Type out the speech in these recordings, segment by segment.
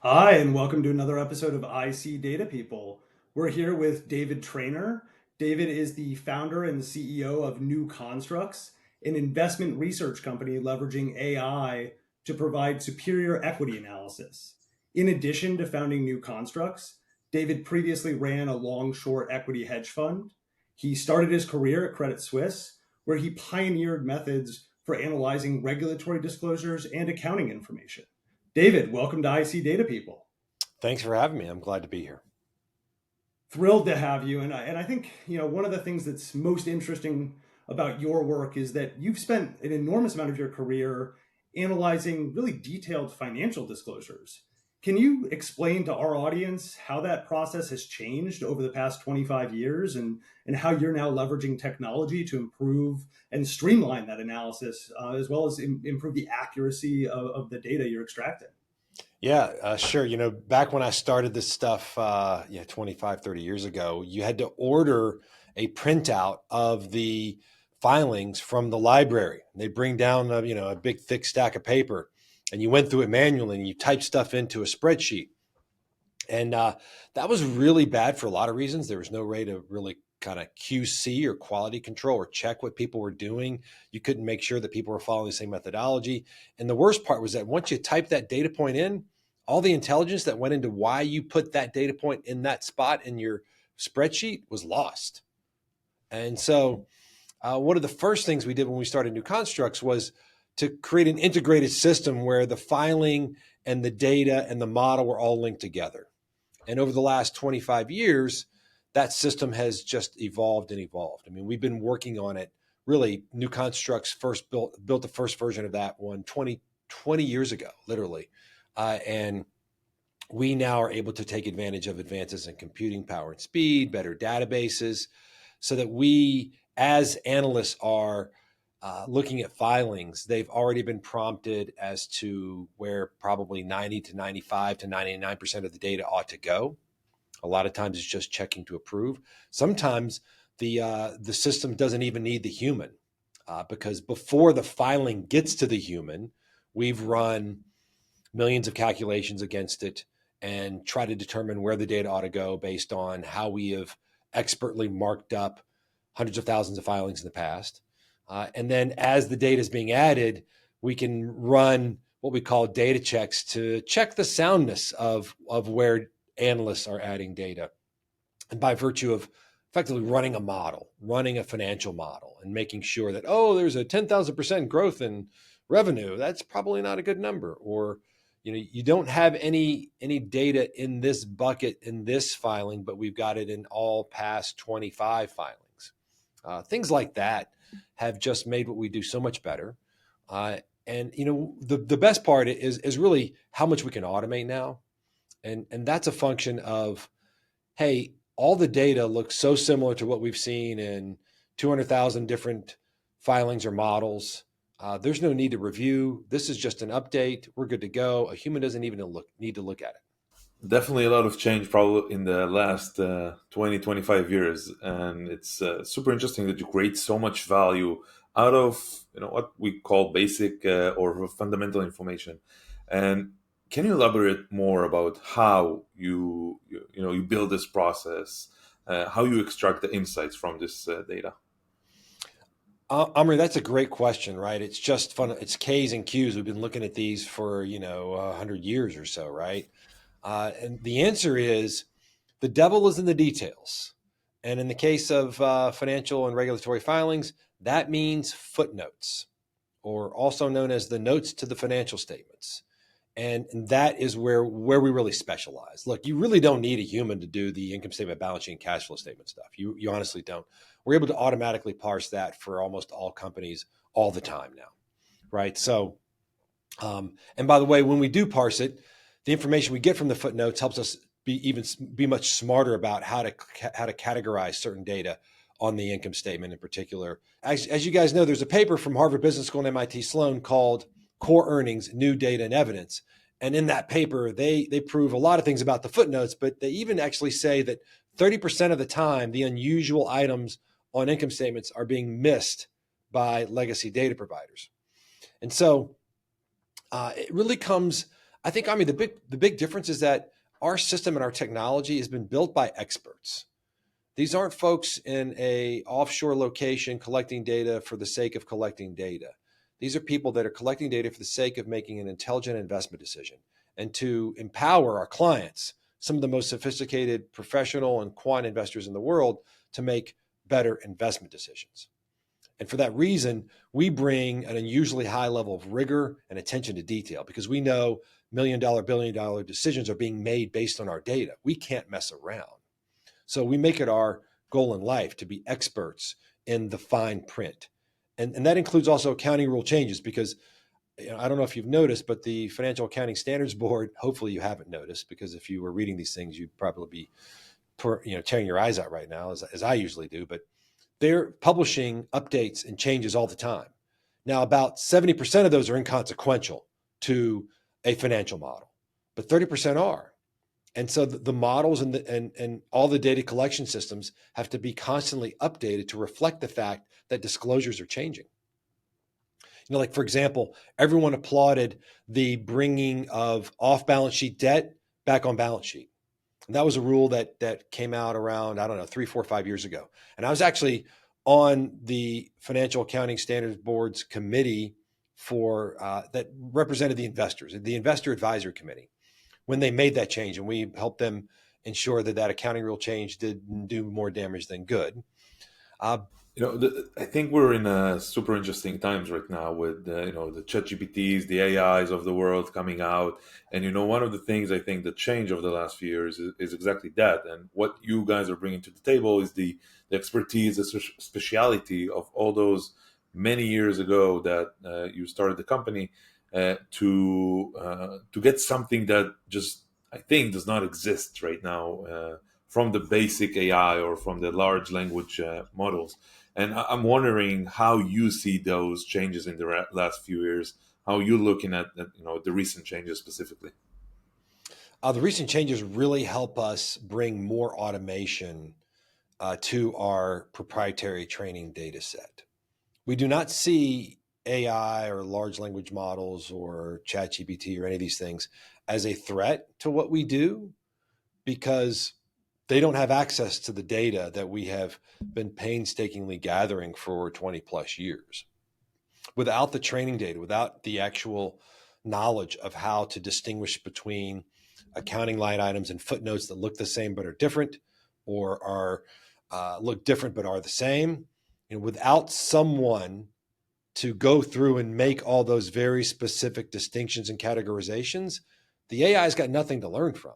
Hi, and welcome to another episode of IC Data People. We're here with David Trainer. David is the founder and CEO of New Constructs, an investment research company leveraging AI to provide superior equity analysis. In addition to founding New Constructs, David previously ran a long short equity hedge fund. He started his career at Credit Suisse, where he pioneered methods for analyzing regulatory disclosures and accounting information. David, welcome to IC Data People. Thanks for having me. I'm glad to be here. Thrilled to have you. And I think, one of the things that's most interesting about your work is that you've spent an enormous amount of your career analyzing really detailed financial disclosures. Can you explain to our audience how that process has changed over the past 25 years and how you're now leveraging technology to improve and streamline that analysis, as well as improve the accuracy of the data you're extracting? Yeah, sure. Back when I started this stuff, 25, 30 years ago, you had to order a printout of the filings from the library. They bring down, a big thick stack of paper, and you went through it manually and you typed stuff into a spreadsheet. And that was really bad for a lot of reasons. There was no way to really kind of QC or quality control or check what people were doing. You couldn't make sure that people were following the same methodology. And the worst part was that once you type that data point in, all the intelligence that went into why you put that data point in that spot in your spreadsheet was lost. And so, one of the first things we did when we started New Constructs was to create an integrated system where the filing and the data and the model were all linked together. And over the last 25 years, that system has just evolved and evolved. I mean, we've been working on it. Really, New Constructs first built the first version of that one 20 years ago, literally. And we now are able to take advantage of advances in computing power and speed, better databases, so that we, as analysts, are looking at filings. They've already been prompted as to where probably 90 to 95 to 99% of the data ought to go. A lot of times it's just checking to approve. Sometimes the system doesn't even need the human because before the filing gets to the human, we've run millions of calculations against it and try to determine where the data ought to go based on how we have expertly marked up hundreds of thousands of filings in the past. And then as the data is being added, we can run what we call data checks to check the soundness of where analysts are adding data. And by virtue of effectively running a model, running a financial model and making sure that, oh, there's a 10,000% growth in revenue. That's probably not a good number. Or, you don't have any data in this bucket in this filing, but we've got it in all past 25 filings. Things like that have just made what we do so much better. And the best part is really how much we can automate now. And that's a function of, hey, all the data looks so similar to what we've seen in 200,000 different filings or models. There's no need to review. This is just an update. We're good to go. A human doesn't even need to look at it. Definitely a lot of change probably in the last 20, 25 years. And it's super interesting that you create so much value out of what we call basic or fundamental information. And can you elaborate more about how you build this process, how you extract the insights from this data? Amri, that's a great question, right? It's just fun. It's K's and Q's. We've been looking at these for 100 years or so, right? And the answer is the devil is in the details. And in the case of financial and regulatory filings, that means footnotes, or also known as the notes to the financial statements. And that is where we really specialize. Look, you really don't need a human to do the income statement, balance sheet, and cash flow statement stuff. You honestly don't. We're able to automatically parse that for almost all companies all the time now, right? So, and by the way, when we do parse it, the information we get from the footnotes helps us be much smarter about how to categorize certain data on the income statement in particular. As you guys know, there's a paper from Harvard Business School and MIT Sloan called Core Earnings, New Data and Evidence. And in that paper, they prove a lot of things about the footnotes, but they even actually say that 30% of the time, the unusual items on income statements are being missed by legacy data providers. And so it really comes, I think, I mean, the big difference is that our system and our technology has been built by experts. These aren't folks in a offshore location collecting data for the sake of collecting data. These are people that are collecting data for the sake of making an intelligent investment decision and to empower our clients, some of the most sophisticated professional and quant investors in the world, to make better investment decisions. And for that reason, we bring an unusually high level of rigor and attention to detail because we know $1 million, $1 billion decisions are being made based on our data. We can't mess around. So we make it our goal in life to be experts in the fine print. And that includes also accounting rule changes because I don't know if you've noticed, but the Financial Accounting Standards Board, hopefully you haven't noticed, because if you were reading these things, you'd probably be tearing your eyes out right now, as I usually do. But they're publishing updates and changes all the time. Now, about 70% of those are inconsequential to a financial model, but 30% are. And so the models and all the data collection systems have to be constantly updated to reflect the fact that disclosures are changing. Like, for example, everyone applauded the bringing of off-balance sheet debt back on balance sheet. And that was a rule that came out around, I don't know, 3, 4, 5 years ago. And I was actually on the Financial Accounting Standards Board's committee for that represented the investors, the Investor Advisory Committee, when they made that change. And we helped them ensure that accounting rule change didn't do more damage than good. I think we're in super interesting times right now with the ChatGPTs, the AIs of the world coming out, and one of the things I think that changed over the last few years is exactly that. And what you guys are bringing to the table is the expertise, the speciality of all those many years ago that you started the company to get something that just I think does not exist right now from the basic AI or from the large language models. And I'm wondering how you see those changes in the last few years. How you looking at the recent changes specifically? The recent changes really help us bring more automation to our proprietary training data set. We do not see AI or large language models or ChatGPT or any of these things as a threat to what we do because they don't have access to the data that we have been painstakingly gathering for 20 plus years. Without the training data, without the actual knowledge of how to distinguish between accounting line items and footnotes that look the same but are different, or are look different but are the same, without someone to go through and make all those very specific distinctions and categorizations, the AI's got nothing to learn from.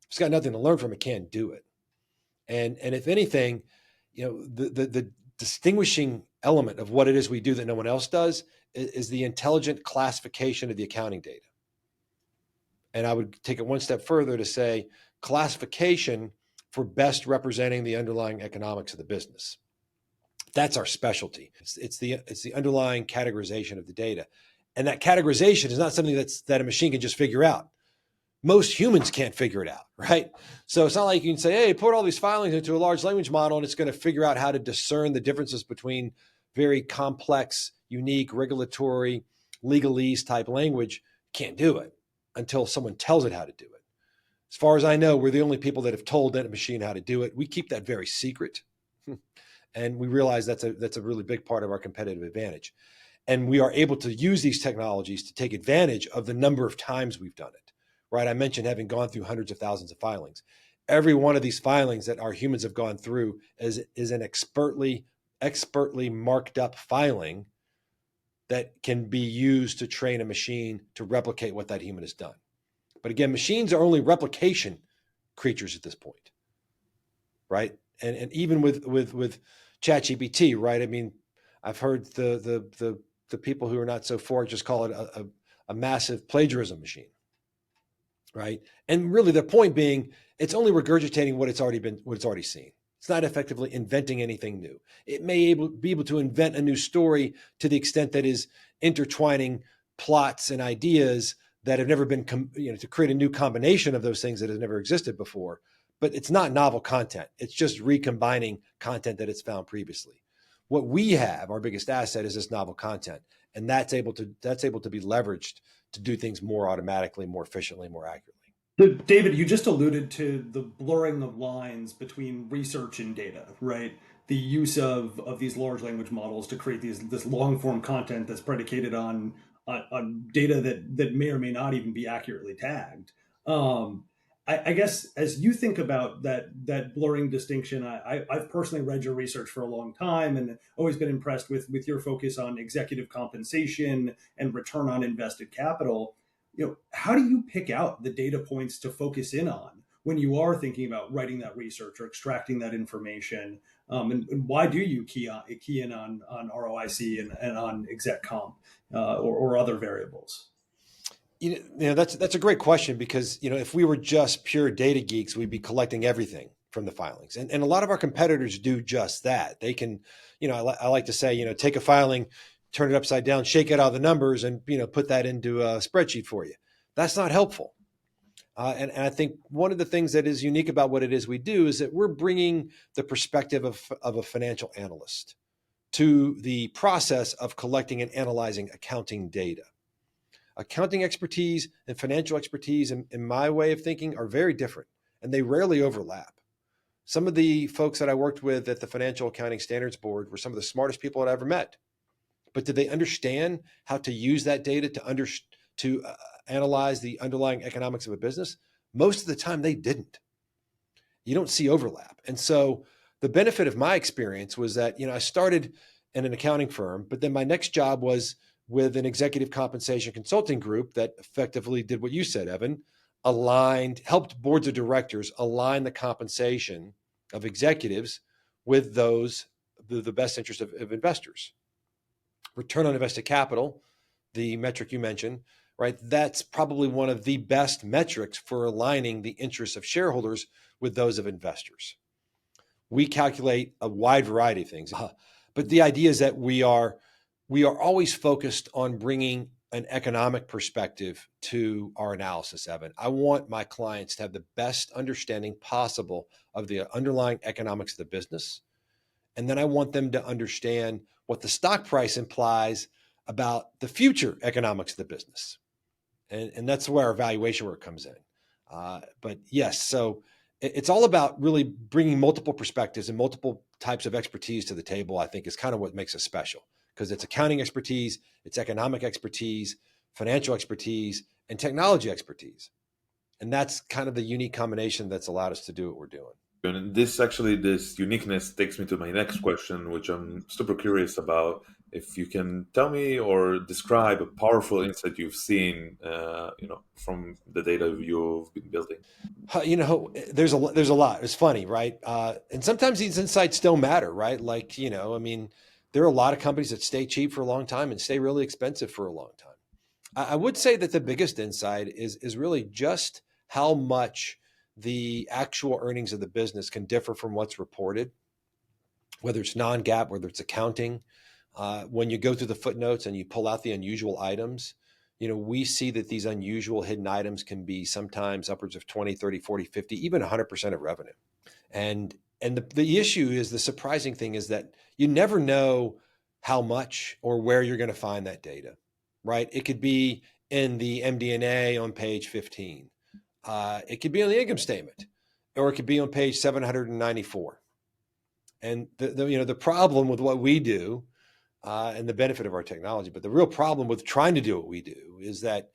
If it's got nothing to learn from, it can't do it. And if anything, the distinguishing element of what it is we do that no one else does is the intelligent classification of the accounting data. And I would take it one step further to say classification for best representing the underlying economics of the business. That's our specialty. It's the underlying categorization of the data. And that categorization is not something that a machine can just figure out. Most humans can't figure it out, right? So it's not like you can say, hey, put all these filings into a large language model and it's going to figure out how to discern the differences between very complex, unique, regulatory, legalese type language. Can't do it until someone tells it how to do it. As far as I know, we're the only people that have told that machine how to do it. We keep that very secret. And we realize that's a really big part of our competitive advantage. And we are able to use these technologies to take advantage of the number of times we've done it. Right? I mentioned having gone through hundreds of thousands of filings. Every one of these filings that our humans have gone through is an expertly marked up filing that can be used to train a machine to replicate what that human has done. But again, machines are only replication creatures at this point, right? And even with ChatGPT, right? I mean, I've heard the people who are not so for it just call it a massive plagiarism machine. Right. And really the point being, it's only regurgitating what it's already seen. It's not effectively inventing anything new. It may be able to invent a new story to the extent that is intertwining plots and ideas that have never been, to create a new combination of those things that have never existed before. But it's not novel content. It's just recombining content that it's found previously. What we have, our biggest asset, is this novel content, and that's able to be leveraged to do things more automatically, more efficiently, more accurately. So, David, you just alluded to the blurring of lines between research and data, right? The use of these large language models to create this long form content that's predicated on data that may or may not even be accurately tagged. Um, I guess as you think about that blurring distinction, I've personally read your research for a long time and always been impressed with your focus on executive compensation and return on invested capital. How do you pick out the data points to focus in on when you are thinking about writing that research or extracting that information? And why do you key in on ROIC and on exec comp or other variables? That's a great question, because if we were just pure data geeks, we'd be collecting everything from the filings, and a lot of our competitors do just that. They can, I like to say, take a filing, turn it upside down, shake it out of the numbers, and put that into a spreadsheet for you. That's not helpful. And I think one of the things that is unique about what it is we do is that we're bringing the perspective of a financial analyst to the process of collecting and analyzing accounting data. Accounting expertise and financial expertise, in my way of thinking, are very different, and they rarely overlap. Some of the folks that I worked with at the Financial Accounting Standards Board were some of the smartest people I'd ever met. But did they understand how to use that data to analyze the underlying economics of a business? Most of the time, they didn't. You don't see overlap. And so the benefit of my experience was that, I started in an accounting firm, but then my next job was with an executive compensation consulting group that effectively did what you said, Evan, helped boards of directors align the compensation of executives with the best interest of investors. Return on invested capital, the metric you mentioned, right? That's probably one of the best metrics for aligning the interests of shareholders with those of investors. We calculate a wide variety of things, but the idea is that we are always focused on bringing an economic perspective to our analysis, Evan. I want my clients to have the best understanding possible of the underlying economics of the business. And then I want them to understand what the stock price implies about the future economics of the business. And that's where our valuation work comes in. But yes, so it's all about really bringing multiple perspectives and multiple types of expertise to the table, I think, is kind of what makes us special, because it's accounting expertise, it's economic expertise, financial expertise, and technology expertise. And that's kind of the unique combination that's allowed us to do what we're doing. And this uniqueness takes me to my next question, which I'm super curious about. If you can tell me or describe a powerful insight you've seen, from the data you've been building. There's a lot. It's funny, right? And sometimes these insights don't matter, right? Like, there are a lot of companies that stay cheap for a long time and stay really expensive for a long time. I would say that the biggest insight is really just how much the actual earnings of the business can differ from what's reported, whether it's non-GAAP, whether it's accounting. When you go through the footnotes and you pull out the unusual items, we see that these unusual hidden items can be sometimes upwards of 20, 30, 40, 50, even 100% of revenue. And the issue is, the surprising thing is that you never know how much or where you're going to find that data, right? It could be in the MD&A on page 15. It could be on the income statement, or it could be on page 794. And the problem with what we do, and the benefit of our technology, but the real problem with trying to do what we do is that,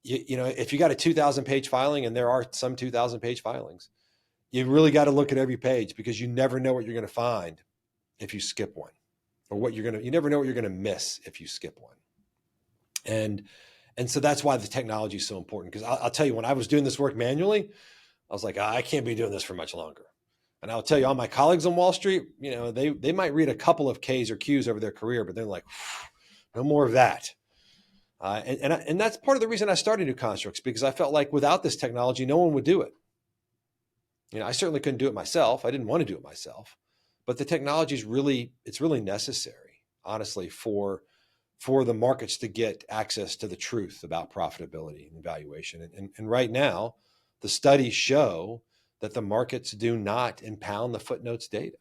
if you got a 2,000 page filing, and there are some 2,000 page filings, you really got to look at every page, because you never know what you're going to find if you skip one, or you never know what you're going to miss if you skip one. And so that's why the technology is so important. Because I'll tell you, when I was doing this work manually, I was like, I can't be doing this for much longer. And I'll tell you, all my colleagues on Wall Street, they might read a couple of Ks or Qs over their career, but they're like, no more of that. And that's part of the reason I started New Constructs, because I felt like without this technology, no one would do it. I certainly couldn't do it myself. I didn't want to do it myself, but the technology is really necessary, honestly, for the markets to get access to the truth about profitability and valuation. And right now, the studies show that the markets do not impound the footnotes data.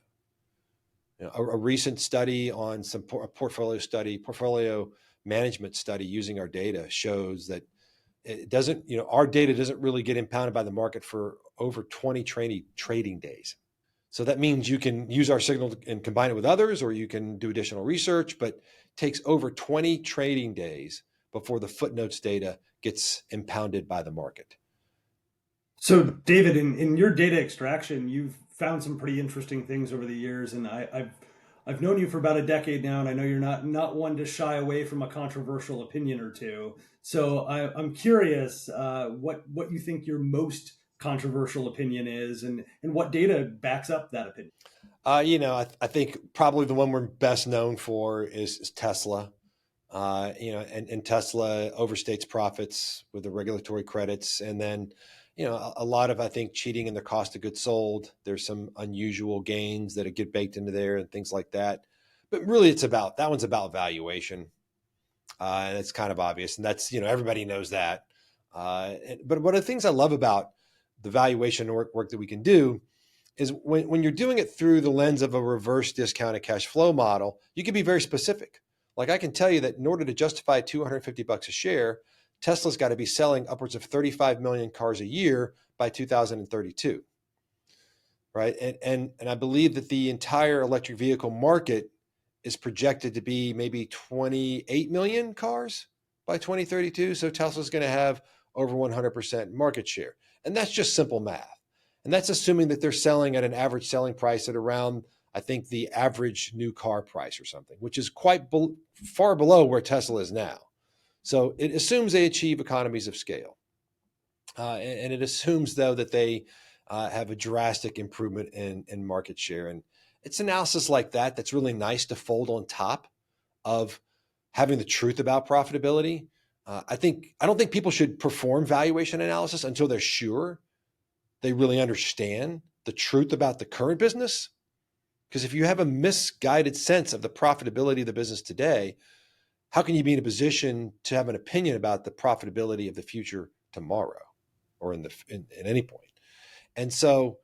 A recent study on a portfolio management study using our data shows that it doesn't, our data doesn't really get impounded by the market for over 20 trading days. So that means you can use our signal and combine it with others, or you can do additional research, but it takes over 20 trading days before the footnotes data gets impounded by the market. So, David, in your data extraction, you've found some pretty interesting things over the years, and I've known you for about a decade now, and I know you're not one to shy away from a controversial opinion or two. So, I'm curious what you think your most controversial opinion is, and what data backs up that opinion. I think probably the one we're best known for is Tesla. And Tesla overstates profits with the regulatory credits. And then, a lot of, I think, cheating in the cost of goods sold. There's some unusual gains that get baked into there and things like that. But really, that one's about valuation. And it's kind of obvious. And that's, everybody knows that. But one of the things I love about the valuation work that we can do is when you're doing it through the lens of a reverse discounted cash flow model, you can be very specific. Like I can tell you that in order to justify $250 a share, Tesla's got to be selling upwards of 35 million cars a year by 2032, right? And I believe that the entire electric vehicle market is projected to be maybe 28 million cars by 2032. So Tesla's going to have over 100% market share. And that's just simple math. And that's assuming that they're selling at an average selling price at around, I think, the average new car price or something, which is quite far below where Tesla is now. So it assumes they achieve economies of scale. And it assumes, though, that they have a drastic improvement in market share. And it's analysis like that that's really nice to fold on top of having the truth about profitability. I don't think people should perform valuation analysis until they're sure they really understand the truth about the current business. Because if you have a misguided sense of the profitability of the business today, how can you be in a position to have an opinion about the profitability of the future tomorrow or in any point? And so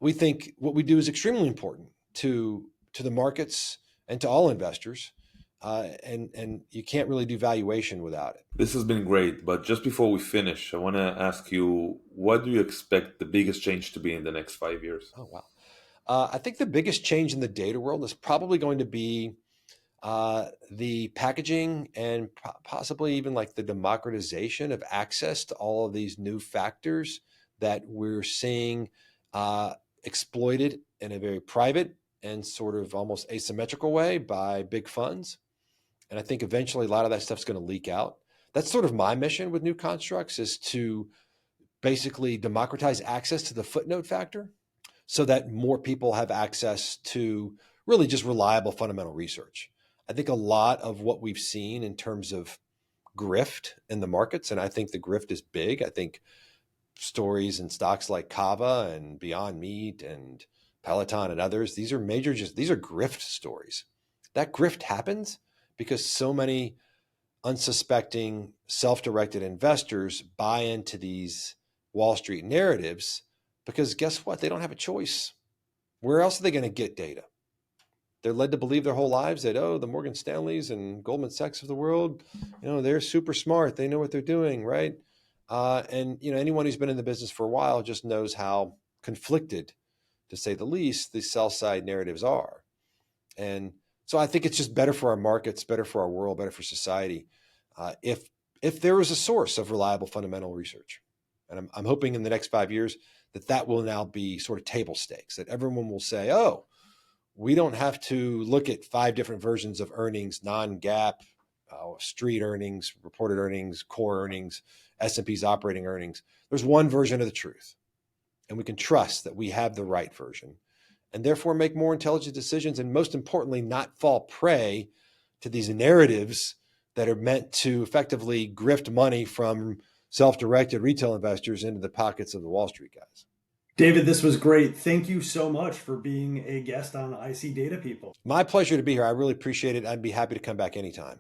we think what we do is extremely important to the markets and to all investors. And you can't really do valuation without it. This has been great, but just before we finish, I want to ask you, what do you expect the biggest change to be in the next 5 years? Oh, wow. I think the biggest change in the data world is probably going to be the packaging and possibly even like the democratization of access to all of these new factors that we're seeing exploited in a very private and sort of almost asymmetrical way by big funds. And I think eventually a lot of that stuff's going to leak out. That's sort of my mission with new constructs, is to basically democratize access to the footnote factor so that more people have access to really just reliable fundamental research. I think a lot of what we've seen in terms of grift in the markets, and I think the grift is big. I think stories and stocks like Kava and Beyond Meat and Peloton and others, these are grift stories. That grift happens because so many unsuspecting, self-directed investors buy into these Wall Street narratives because guess what? They don't have a choice. Where else are they going to get data? They're led to believe their whole lives that, the Morgan Stanleys and Goldman Sachs of the world, they're super smart. They know what they're doing, right? And anyone who's been in the business for a while just knows how conflicted, to say the least, the sell side narratives are. And so I think it's just better for our markets, better for our world, better for society, if there is a source of reliable fundamental research. And I'm hoping in the next 5 years that will now be sort of table stakes, that everyone will say, we don't have to look at 5 different versions of earnings, non-GAAP, street earnings, reported earnings, core earnings, S&P's operating earnings. There's one version of the truth, and we can trust that we have the right version, and therefore make more intelligent decisions, and most importantly, not fall prey to these narratives that are meant to effectively grift money from self-directed retail investors into the pockets of the Wall Street guys. David, this was great. Thank you so much for being a guest on IC Data People. My pleasure to be here. I really appreciate it. I'd be happy to come back anytime.